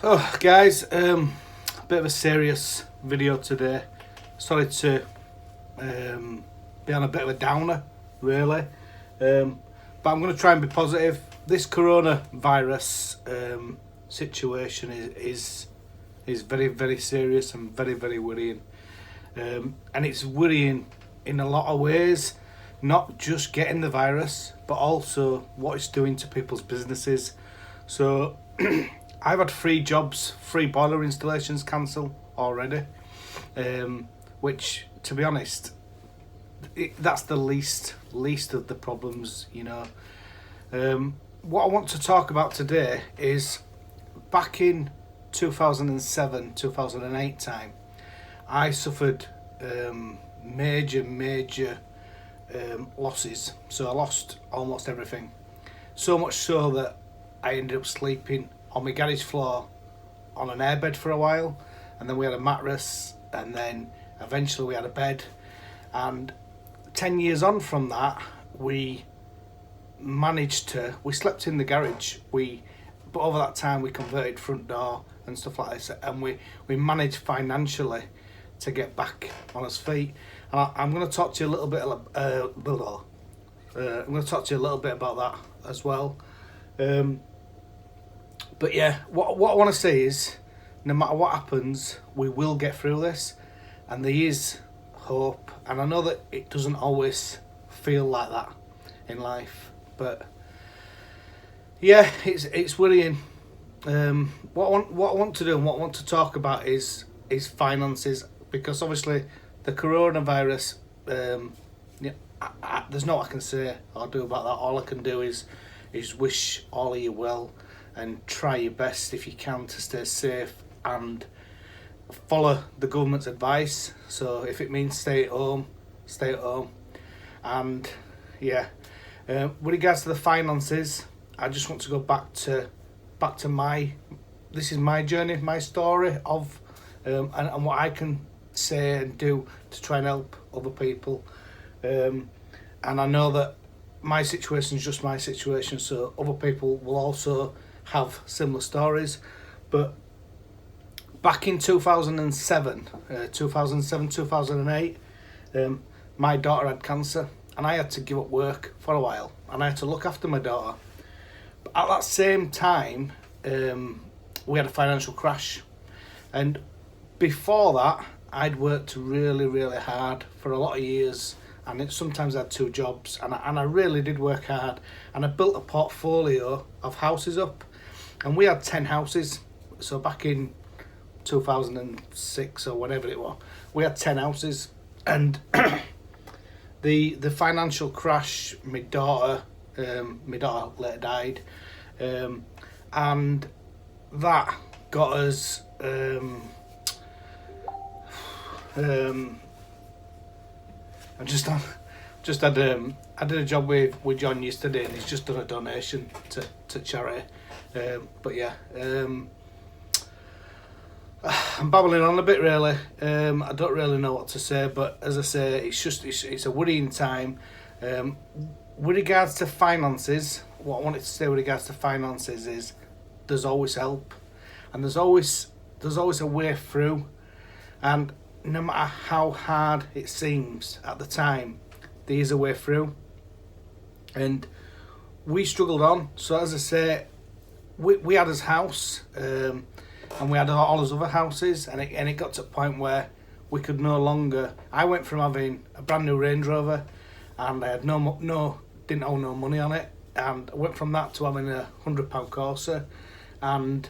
Oh, guys, a bit of a serious video today. Sorry to be on a bit of a downer, really, but I'm going to try and be positive. This coronavirus situation is very, very serious and very, very worrying, and it's worrying in a lot of ways. Not just getting the virus, but also what it's doing to people's businesses. So I've had 3 jobs, 3 boiler installations cancelled already, which, to be honest, that's the least of the problems, you know. What I want to talk about today is back in 2007, 2008 time, I suffered major losses. So I lost almost everything. So much so that I ended up sleeping on my garage floor on an airbed for a while, and then we had a mattress, and then eventually we had a bed. And 10 years on from that, we slept in the garage, but over that time we converted front door and stuff like this, and we managed financially to get back on his feet. And I'm going to talk to you a little bit about that as well. But yeah, what I want to say is, no matter what happens, we will get through this, and there is hope. And I know that it doesn't always feel like that in life, but yeah, it's worrying. What I want to do and what I want to talk about is finances, because obviously the coronavirus, there's no I can say or do about that. All I can do is wish all of you well, and try your best if you can to stay safe and follow the government's advice. So if it means stay at home, stay at home. And yeah, with regards to the finances, I just want to go back to this is my journey, my story of and what I can say and do to try and help other people. And I know that my situation is just my situation, so other people will also have similar stories. But back in 2007, 2008, my daughter had cancer, and I had to give up work for a while, and I had to look after my daughter. But at that same time, we had a financial crash, and before that, I'd worked really, really hard for a lot of years, and sometimes I had 2 jobs, and I really did work hard, and I built a portfolio of houses up, and we had 10 houses. So back in 2006 or whatever it was, we had 10 houses, and the financial crash, my daughter later died, and that got us I did a job with John yesterday, and he's just done a donation to charity. But yeah, I'm babbling on a bit really. I don't really know what to say, but as I say, it's a worrying time. With regards to finances, what I wanted to say with regards to finances is there's always help, and there's always a way through, and no matter how hard it seems at the time, there is a way through. And we struggled on. So as I say, we had his house, and we had all his other houses, and it got to a point where we could no longer. I went from having a brand new Range Rover, and I had didn't owe no money on it, and I went from that to having a £100 Corsa, and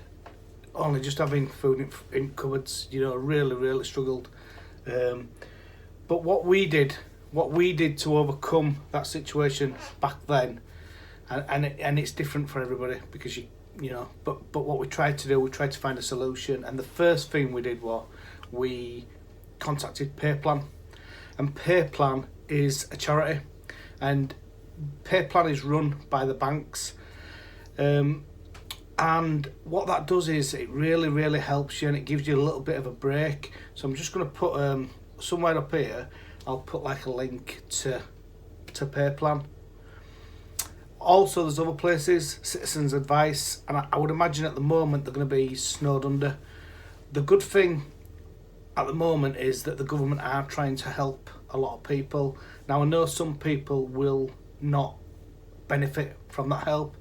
only just having food in cupboards. You know, really struggled. But what we did to overcome that situation back then, and it's different for everybody, because you know. But what we tried to do, we tried to find a solution, and the first thing we did was we contacted PayPlan, and PayPlan is a charity, and PayPlan is run by the banks. And what that does is it really helps you, and it gives you a little bit of a break. So I'm just going to put somewhere up here, I'll put like a link to PayPlan. Also, there's other places, Citizens Advice, and I would imagine at the moment they're going to be snowed under. The good thing at the moment is that the government are trying to help a lot of people. Now, I know some people will not benefit from that help.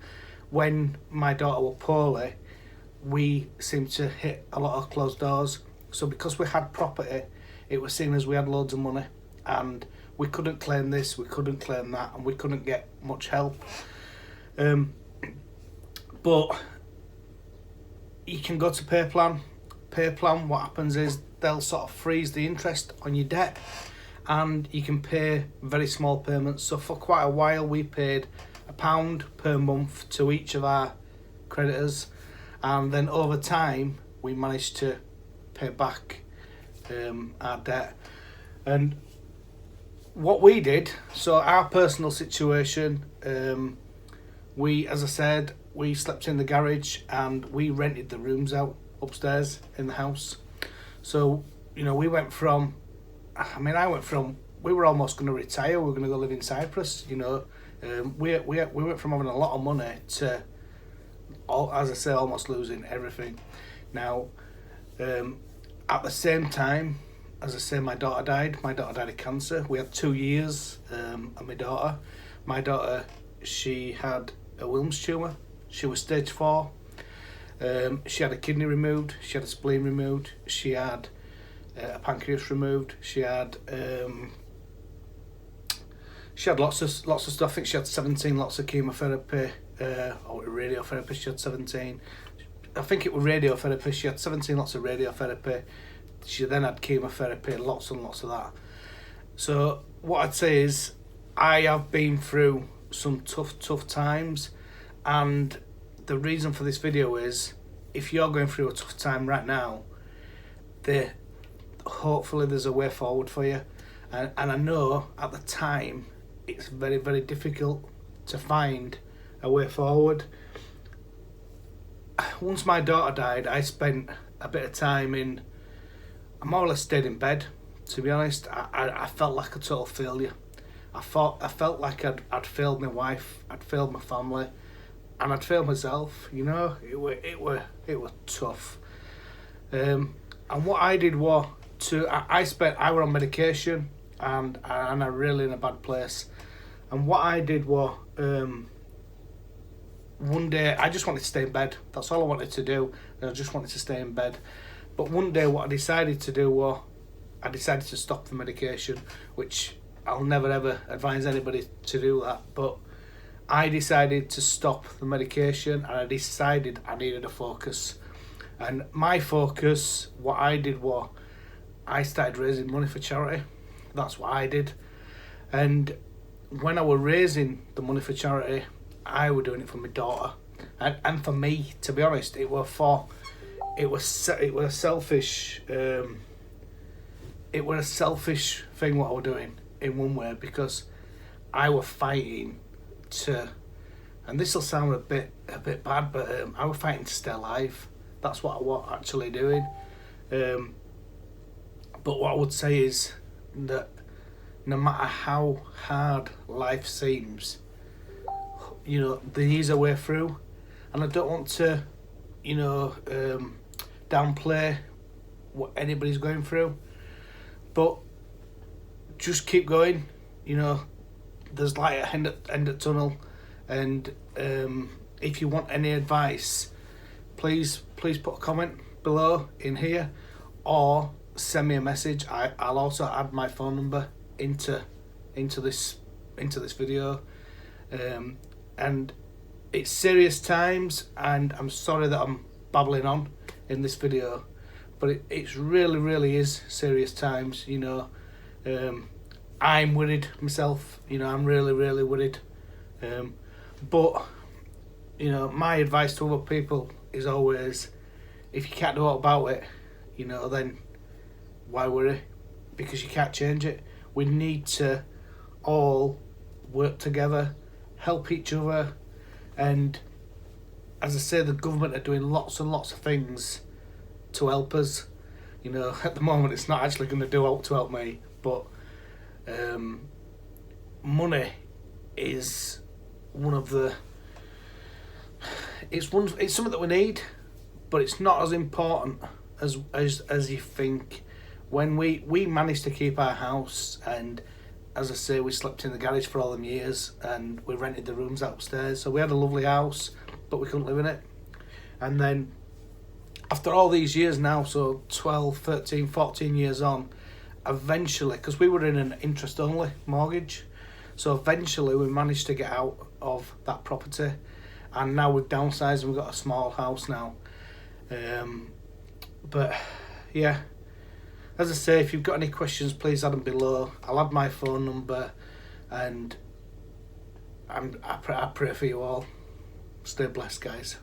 When my daughter was poorly, we seemed to hit a lot of closed doors. So because we had property, it was seen as we had loads of money, and we couldn't claim this, we couldn't claim that, and we couldn't get much help. But you can go to Pay Plan. Pay Plan, what happens is they'll sort of freeze the interest on your debt, and you can pay very small payments. So for quite a while we paid £1 per month to each of our creditors, and then over time we managed to pay back our debt. And what we did, so our personal situation, we, as I said, we slept in the garage and we rented the rooms out upstairs in the house. So, you know, we went from, we were almost going to retire, we were going to go live in Cyprus, you know. We went from having a lot of money to, as I say, almost losing everything. Now, at the same time, as I say, my daughter died. My daughter died of cancer. We had 2 years of my daughter. My daughter, she had a Wilms tumour. She was stage 4. She had a kidney removed. She had a spleen removed. She had a pancreas removed. She had lots of stuff. I think she had 17 lots of chemotherapy or radiotherapy. She had 17. I think it was radiotherapy. She had 17 lots of radiotherapy. She then had chemotherapy, lots and lots of that. So what I'd say is I have been through some tough times, and the reason for this video is if you're going through a tough time right now, hopefully there's a way forward for you. And I know at the time it's very, very difficult to find a way forward. Once my daughter died, I spent a bit of time I more or less stayed in bed, to be honest. I felt like a total failure. I felt like I'd failed my wife, I'd failed my family, and I'd failed myself. You know, it were tough. And what I did was I were on medication, and I'm really in a bad place. And what I did was one day I just wanted to stay in bed. That's all I wanted to do. I just wanted to stay in bed. But one day what I decided to do was I decided to stop the medication, which I'll never ever advise anybody to do that. But I decided to stop the medication, and I decided I needed a focus. And my focus, what I did was I started raising money for charity. That's what I did. And when I was raising the money for charity, I was doing it for my daughter. And for me, to be honest, it was a selfish thing what I was doing in one way, because I was fighting to, and this will sound a bit bad, but I was fighting to stay alive. That's what I was actually doing. But what I would say is that no matter how hard life seems, you know, there is a way through. And I don't want to, you know, downplay what anybody's going through, but just keep going. You know, there's light at the end of the tunnel, and if you want any advice, please put a comment below in here, or send me a message. I'll also add my phone number into this video, and it's serious times, and I'm sorry that I'm babbling on in this video, but it's really is serious times. You know, I'm worried myself. You know, I'm really worried, but you know, my advice to other people is always, if you can't do what about it, you know, then why worry? Because you can't change it. We need to all work together, help each other, and as I say, the government are doing lots and lots of things to help us. You know, at the moment it's not actually going to do help to help me, but money is one of the. It's something that we need, but it's not as important as you think. When we managed to keep our house, and as I say, we slept in the garage for all them years, and we rented the rooms upstairs. So we had a lovely house, but we couldn't live in it. And then after all these years now, so 12, 13, 14 years on, eventually, because we were in an interest-only mortgage, so eventually we managed to get out of that property, and now we've downsized and we've got a small house now. But yeah, as I say, if you've got any questions, please add them below. I'll add my phone number, and I pray for you all. Stay blessed, guys.